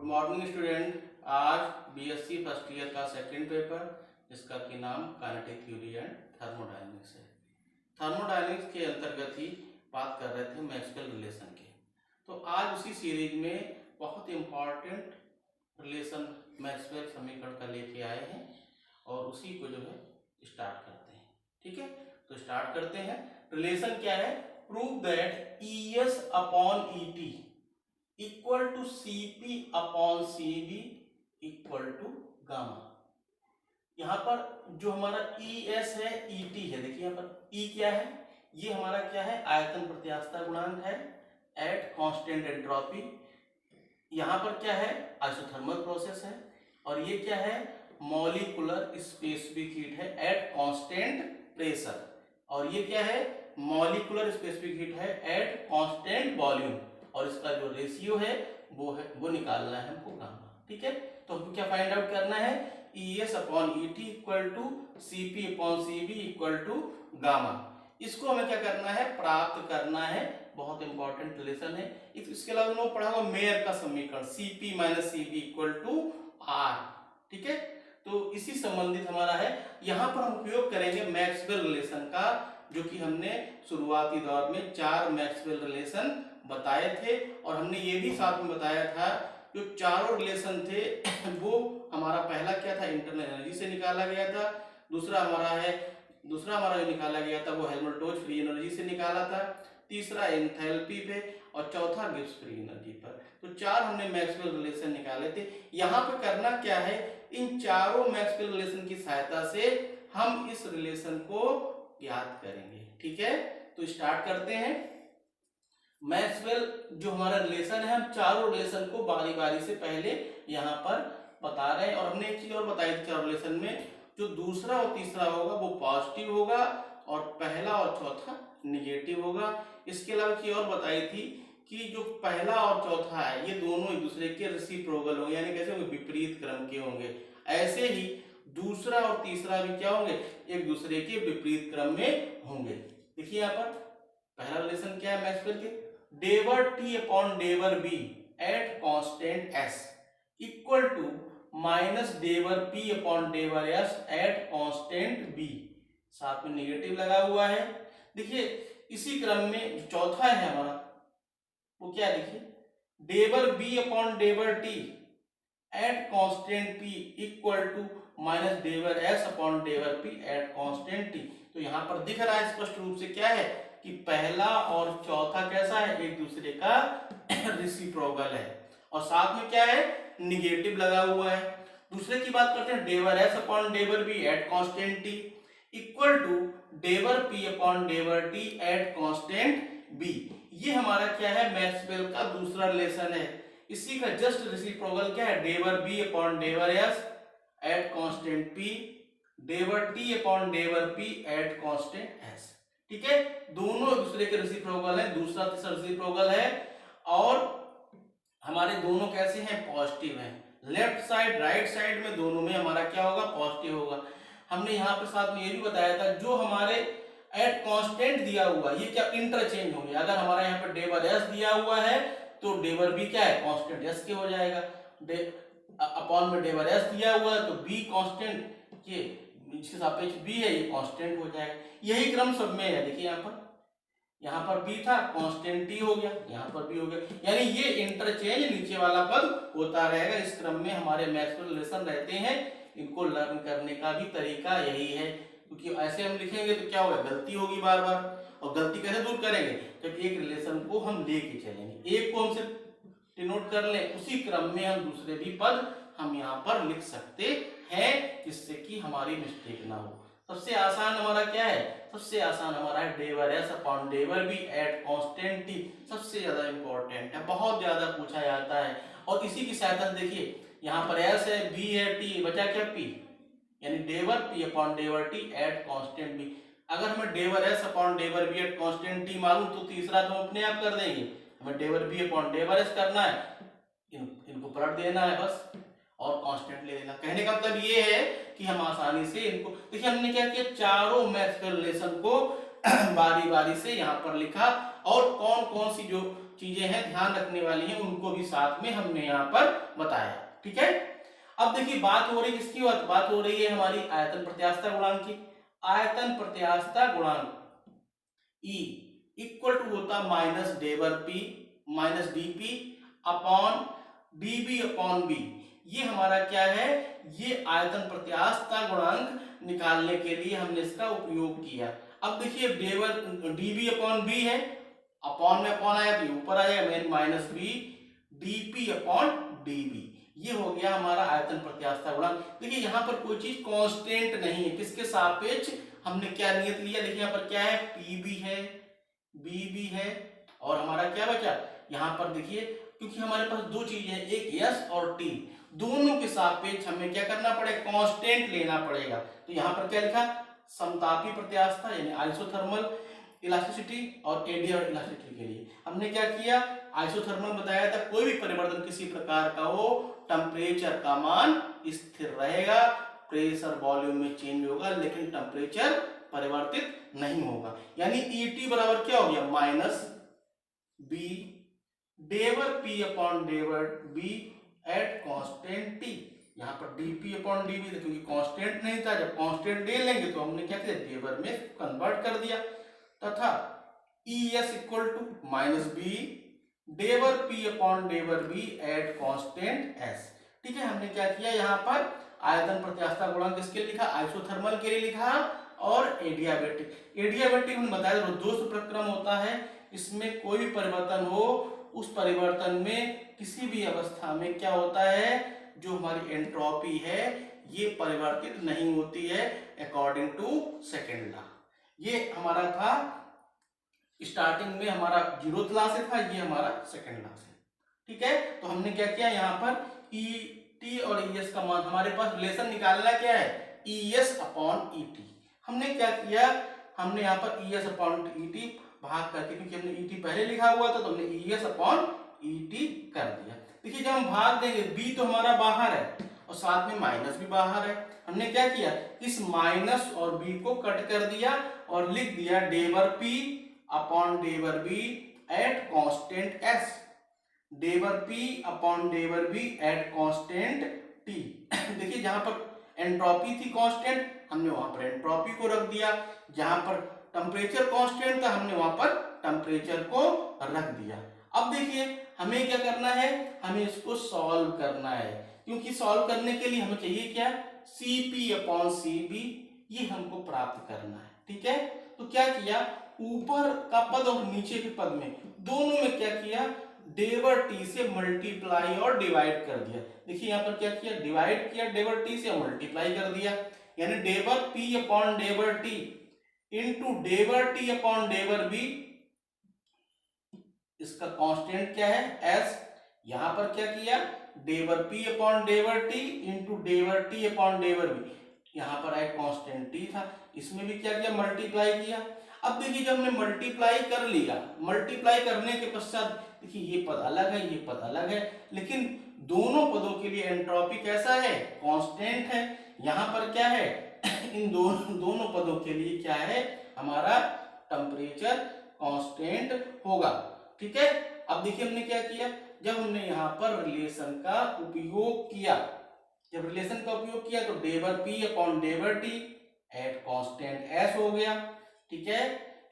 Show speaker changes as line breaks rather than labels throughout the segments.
Good morning student. आज BSc first year का second paper जिसका कि नाम काइनेटिक थ्योरी एंड थर्मोडायनेमिक्स है। थर्मोडायनेमिक्स के अंतर्गत ही बात कर रहे थे मैक्सवेल रिलेशन की। तो आज उसी सीरीज में बहुत इम्पॉर्टेंट रिलेशन मैक्सवेल समीकरण का लेके आए हैं और उसी को जो है स्टार्ट करते हैं। ठीक है, तो स्टार्ट करते हैं। रिलेशन क्या है? Prove that ES upon ET equal to CP upon CB equal to gamma. यहाँ पर जो हमारा ES है ET है, देखिए यहाँ पर E क्या है, ये हमारा क्या है, आयतन प्रत्यास्थता गुणांक है एट कांस्टेंट एंट्रोपी। यहाँ पर क्या है, आइसोथर्मल प्रोसेस है। और ये क्या है, मॉलिक्यूलर स्पेसिफिक हीट है एट कांस्टेंट प्रेशर। और ये क्या है, मॉलिक्यूलर स्पेसिफिक हीट है एट कांस्टेंट वॉल्यूम। और इसका जो रेशियो है वो निकालना है हमको गामा। ठीक है, तो हमको क्या फाइंड आउट करना है, ES upon ET equal to CP upon CB equal to gamma. इसको हमें क्या करना है, प्राप्त करना है। बहुत इंपॉर्टेंट रिलेशन है। इसके अलावा उन्होंने पढ़ा होगा मेयर का समीकरण CP minus CB equal to R। ठीक है, तो इसी संबंधित हमारा है। यहाँ पर हम उपयोग करेंगे मैक्सवेल रिलेशन का, जो कि हमने शुरुआती दौर में 4 मैक्सवेल रिलेशन बताए थे। और हमने ये भी साथ में बताया था जो चारों रिलेशन थे वो हमारा पहला क्या था, इंटरनल एनर्जी से निकाला गया था। दूसरा हमारा जो निकाला गया था वो हेल्महोल्ट्ज़ फ्री एनर्जी से निकाला था। तीसरा एंथैल्पी पे और चौथा गिब्स फ्री एनर्जी पर। तो 4 हमने मैक्सवेल रिलेशन निकाले थे। यहाँ पे करना क्या है, इन चारों मैक्सवेल रिलेशन की सहायता से हम इस रिलेशन को ज्ञात करेंगे। ठीक है, तो स्टार्ट करते हैं। मैक्सवेल जो हमारा रिलेशन है, हम चारों रिलेशन को बारी बारी से पहले यहाँ पर बता रहे हैं। और हमने एक चीज और बताई थी चारों रिलेशन में, जो दूसरा और तीसरा होगा वो पॉजिटिव होगा और पहला और चौथा निगेटिव होगा। इसके अलावा चीज और बताई थी कि जो पहला और चौथा है ये दोनों एक दूसरे के रेसिप्रोकल होंगे, यानी कैसे होंगे, विपरीत क्रम के होंगे। ऐसे ही दूसरा और तीसरा भी क्या होंगे, एक दूसरे के विपरीत क्रम में होंगे। देखिए यहाँ पर पहला रिलेशन क्या है मैक्सवेल के, डेवर T अपॉन डेवर B at constant S equal to minus डेवर P अपॉन डेवर S एट कांस्टेंट B। साथ में निगेटिव लगा हुआ है। देखिए इसी क्रम में जो चौथा है हमारा वो क्या है, देखिए डेवर B अपॉन डेवर T at constant P equal to minus डेवर S अपॉन डेवर P एट कांस्टेंट T। तो यहाँ पर दिख रहा है स्पष्ट रूप से क्या है कि पहला और चौथा कैसा है, एक दूसरे का रेसिप्रोकल है। और साथ में क्या है, निगेटिव लगा हुआ है। दूसरे की बात करते हैं, डेवर S अपॉन डेवर B at constant T equal to डेवर P अपॉन डेवर T एट कांस्टेंट B। ये हमारा क्या है, मैक्सवेल का दूसरा रिलेशन है। इसी का जस्ट रेसिप्रोकल क्या है, डेवर B अपॉन डेवर S एट कांस्टेंट P डेवर T अपॉन डेवर P एट कांस्टेंट S। ठीक है, दोनों एक दूसरे के रेसिप्रोकल है, दूसरा तीसरा रेसिप्रोकल है। और हमारे दोनों कैसे हैं, पॉजिटिव हैं। लेफ्ट साइड राइट साइड में दोनों में हमारा क्या होगा, पॉजिटिव होगा। हमने यहाँ पे साथ में ये भी बताया था, जो हमारे एट कांस्टेंट दिया हुआ ये क्या इंटरचेंज होंगे। अगर हमारा यहाँ पे डेवर S दिया हुआ है तो डेवर B क्या है, कांस्टेंट S के हो जाएगा। अपॉन में डेवर S दिया हुआ है तो B कांस्टेंट के जिसके सापेक्ष B है ये कांस्टेंट हो जाएगा। यही क्रम सब में है। देखिए यहाँ पर B था, कांस्टेंट T हो गया, यहाँ पर B हो गया, यानी ये इंटरचेंज नीचे वाला पद होता रहेगा। इस क्रम में हमारे मैक्सवेल रिलेशन रहते हैं। इनको लर्न करने का भी तरीका यही है, क्योंकि ऐसे हम लिखेंगे तो क्या होगा, गलती होगी बार बार। और गलती कैसे दूर करेंगे, जब एक रिलेशन को हम लेके चलेंगे, एक को हम सिर्फ डिनोट कर लें, उसी क्रम में हम दूसरे भी पद हम यहाँ पर लिख सकते हैं, जिससे कि हमारी मिस्टेक ना हो। सबसे आसान हमारा क्या है, सबसे आसान हमारा है डेवर S अपॉन डेवर B एट कांस्टेंट T। सबसे ज्यादा इंपॉर्टेंट है, बहुत ज्यादा पूछा जाता है। और इसी की सहायता से देखिए यहाँ पर S है, B है, T बचा क्या, P, यानी डेवर P अपॉन डेवर T एट कांस्टेंट B। अगर हमें डेवर S अपॉन डेवर B एट कांस्टेंट T मालूम तो तीसरा तो हम अपने आप कर देंगे। हमें डेवर B अपॉन डेवर S करना है, इनको पलट देना है बस और कांस्टेंट ले लेना। कहने का मतलब ये है कि हम आसानी से इनको, देखिए हमने क्या किया, चारों मैक्सवेल रिलेशन को बारी बारी से यहाँ पर लिखा। और कौन कौन सी जो चीजें हैं ध्यान रखने वाली हैं उनको भी साथ में हमने यहाँ पर बताया। ठीक है, अब देखिए बात हो रही है किसकी, बात हो रही है हमारी आयतन प्रत्यास्थता गुणांक की। आयतन प्रत्यास्थता गुणांक E इक्वल टू होता माइनस डेवर P minus dP upon dB upon B। ये हमारा क्या है, ये आयतन प्रत्यास्थता गुणांक निकालने के लिए हमने इसका उपयोग किया। अब देखिए डेवर dB अपॉन B है, अपॉन में अपॉन आया तो ऊपर आ जाएगा minus B dP upon dB। ये हो गया हमारा आयतन प्रत्यास्थता गुणांक। देखिए यहाँ पर कोई चीज कांस्टेंट नहीं है, किसके सापेक्ष हमने क्या नियत लिया, देखिए यहाँ पर क्या है PB है BB है और हमारा क्या बचा यहाँ पर देखिए, क्योंकि हमारे पास दो चीजें हैं एक S और T, दोनों के सापेक्ष हमें क्या करना पड़ेगा, कांस्टेंट लेना पड़ेगा। तो यहाँ पर क्या लिखा, समतापी प्रत्यास्थता यानी आइसोथर्मल इलास्टिसिटी और एडियल इलास्टिसिटी के लिए हमने क्या किया, आइसोथर्मल बताया था कोई भी परिवर्तन किसी प्रकार का हो टेम्परेचर का मान स्थिर रहेगा, प्रेशर वॉल्यूम में चेंज होगा लेकिन टेम्परेचर परिवर्तित नहीं होगा। यानी ET बराबर क्या हो गया माइनस B डेवर P अपॉन डेवर B एट कांस्टेंट T। यहाँ पर dP अपॉन dB क्योंकि कांस्टेंट नहीं था, जब कांस्टेंट ले लेंगे तो हमने क्या किया डेवर में कन्वर्ट कर दिया, तथा ES equal to minus B डेवर P अपॉन डेवर B एट कांस्टेंट S। ठीक है, हमने क्या किया यहाँ पर आयतन प्रत्यास्थता गुणांक किसके लिए लिखा, आइसोथर्मल के लिए लिखा और एडियाबैटिक। एडियाबैटिक हमने बताया दोष प्रक्रम होता है, इसमें कोई भी परिवर्तन हो उस परिवर्तन में किसी भी अवस्था में क्या होता है, जो हमारी एंट्रोपी है ये परिवर्तित नहीं होती है अकॉर्डिंग टू सेकेंड लॉ। ये हमारा था स्टार्टिंग में हमारा 0th लॉ से था, ये हमारा सेकेंड लॉ से। ठीक है, तो हमने क्या किया यहाँ पर ET और ES का मान, हमारे पास रिलेशन निकालना क्या है ES अपॉन ET। हमने क्या किया, हमने यहाँ पर ES अपॉन ET भाग करके, क्योंकि हमने ET पहले लिखा हुआ था तो हमने ES अपॉन ET कर दिया। देखिए जब हम भाग देंगे B तो हमारा बाहर है और साथ में माइनस भी बाहर है, हमने क्या किया इस माइनस और B को कट कर दिया और लिख दिया डेवर P अपॉन डेवर B एट कांस्टेंट S, डेवर P अपॉन डेवर B एट कांस्टेंट T। देखिए जहां पर एंट्रोपी थी कांस्टेंट हमने वहां पर एंट्रोपी को रख दिया, जहां पर टेम्परेचर कांस्टेंट था हमने वहां पर टेम्परेचर को रख दिया। अब देखिए हमें क्या करना है, हमें इसको सॉल्व करना है, क्योंकि सॉल्व करने के लिए हमें चाहिए क्या Cp अपॉन Cv, ये हमको प्राप्त करना है। ठीक है, तो क्या किया ऊपर का पद और नीचे के पद में दोनों में क्या किया डेवर T से मल्टीप्लाई और डिवाइड कर दिया। देखिए यहाँ पर क्या किया डिवाइड किया डेवर T से मल्टीप्लाई कर दिया, यानी डेवर P अपॉन डेवर T इंटू डेवर T अपॉन डेवर B, इसका कांस्टेंट क्या है S। यहां पर क्या किया डेवर P अपॉन डेवर T इंटू डेवर T अपॉन डेवर B, यहां पर एक कांस्टेंट T था, इसमें भी क्या किया मल्टीप्लाई किया। अब देखिए जब हमने मल्टीप्लाई कर लिया, मल्टीप्लाई करने के पश्चात देखिए ये पद अलग है ये पद अलग है, लेकिन दोनों पदों के लिए एंट्रोपी कैसा है कांस्टेंट है। यहां पर क्या है इन दोनों पदों के लिए क्या है हमारा टेम्परेचर कांस्टेंट होगा। ठीक है, अब देखिए हमने क्या किया, जब हमने यहाँ पर रिलेशन का उपयोग किया, जब रिलेशन का उपयोग किया तो डेवर P अपॉन डेवर T एट कांस्टेंट S हो गया। ठीक है,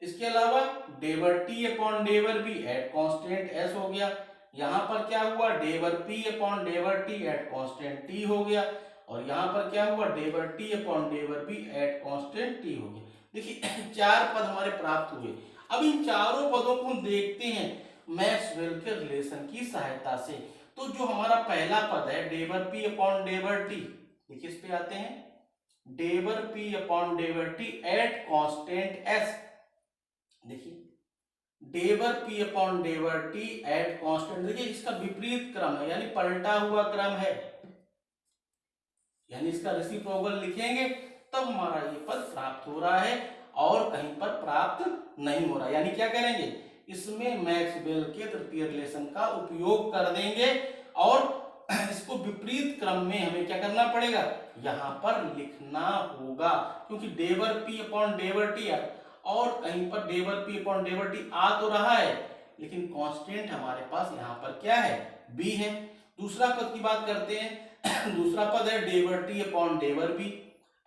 इसके अलावा डेवर T अपॉन डेवर B एट कांस्टेंट S हो गया। यहाँ पर क्या हुआ डेवर P अपॉन डेवर T एट कांस्टेंट T हो गया, और यहाँ पर क्या हुआ डेवर T अपॉन डेवर B एट कांस्टेंट T हो गया। देखिए चार पद हमारे प्राप्त हुए। अब इन चारों पदों को हम देखते हैं मैक्सवेल के रिलेशन की सहायता से। तो जो हमारा पहला पद है डेवर P अपॉन डेवर T, देखिए इस पे आते हैं डेवर P अपॉन डेवर T एट कांस्टेंट S। देखिए डेवर P अपॉन डेवर T एट कांस्टेंट, देखिए इसका विपरीत क्रम है यानी पलटा हुआ क्रम है, यानी इसका रेसिप्रोकल लिखेंगे तब हमारा ये पद प्राप्त हो रहा है और कहीं पर प्राप्त नहीं हो रहा। यानी क्या करेंगे इसमें मैक्सवेल के तृतीय रिलेशन का उपयोग कर देंगे और इसको विपरीत क्रम में हमें क्या करना पड़ेगा यहां पर लिखना होगा, क्योंकि डेवर P अपॉन डेवर T और कहीं पर डेवर P अपॉन डेवर T आ तो रहा है लेकिन कांस्टेंट हमारे पास यहाँ पर क्या है, b है। दूसरा पद की बात करते हैं। दूसरा पद है डेवर टी अपॉन डेवर बी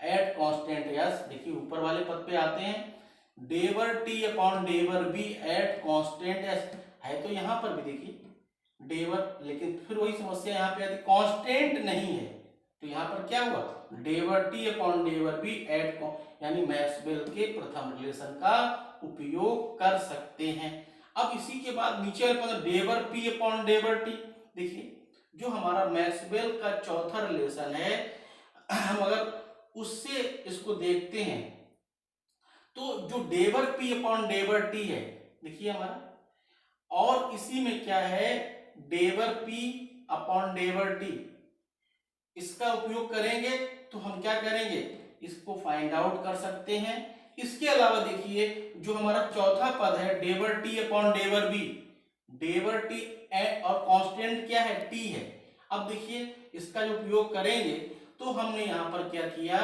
एट कांस्टेंट एस। देखिए ऊपर वाले पद पे आते हैं, डेवर टी अपॉन डेवर बी एट कांस्टेंट एस है, तो यहाँ पर भी देखिए डेवर, लेकिन फिर वही समस्या यहाँ पे आती, कांस्टेंट नहीं है, तो यहाँ पर क्या हुआ, डेवर टी अपॉन डेवर बी एट, यानी मैक्सवेल के प्रथम रिलेशन का उपयोग कर सकते हैं। अब इसी के बाद नीचे वाले पद डेवर पी अपॉन डेवर टी। देखिए जो हमारा मैक्सवेल का चौथा रिलेशन है, हम अगर उससे इसको देखते हैं तो जो डेवर पी अपॉन डेवर टी है, देखिए हमारा, और इसी में क्या है, डेवर पी अपॉन डेवर टी, इसका उपयोग करेंगे तो हम क्या करेंगे, इसको फाइंड आउट कर सकते हैं। इसके अलावा देखिए जो हमारा चौथा पद है डेवर टी अपॉन डेवर बी, डेवर टी और कांस्टेंट क्या है, टी है। अब देखिए इसका जो उपयोग करेंगे तो हमने यहां पर क्या किया,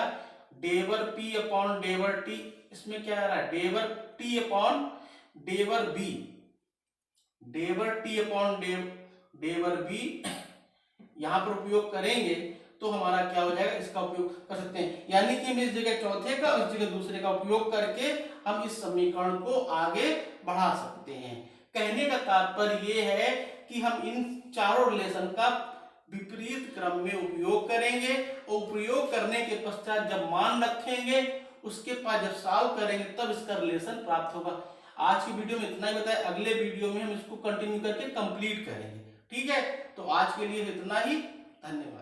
डेवर पी अपॉन डेवर टी, इसमें क्या आ रहा है, डेवर टी अपॉन डेवर बी, डेवर टी अपॉन डेवर बी यहां पर उपयोग करेंगे तो हमारा क्या हो जाएगा, इसका उपयोग कर सकते हैं। यानी कि हम इस जगह चौथे का, इस जगह दूसरे का उपयोग करके हम इस समीकरण को आगे बढ़ा सकते हैं। कहने का तात्पर्य ये है कि हम इन चारों रिलेशन का विपरीत क्रम में उपयोग करेंगे और उपयोग करने के पश्चात जब मान रखेंगे, उसके बाद जब सॉल्व करेंगे तब इसका रिलेशन प्राप्त होगा। आज की वीडियो में इतना ही बताया, अगले वीडियो में हम इसको कंटिन्यू करके कंप्लीट करेंगे। ठीक है, तो आज के लिए इतना ही, धन्यवाद।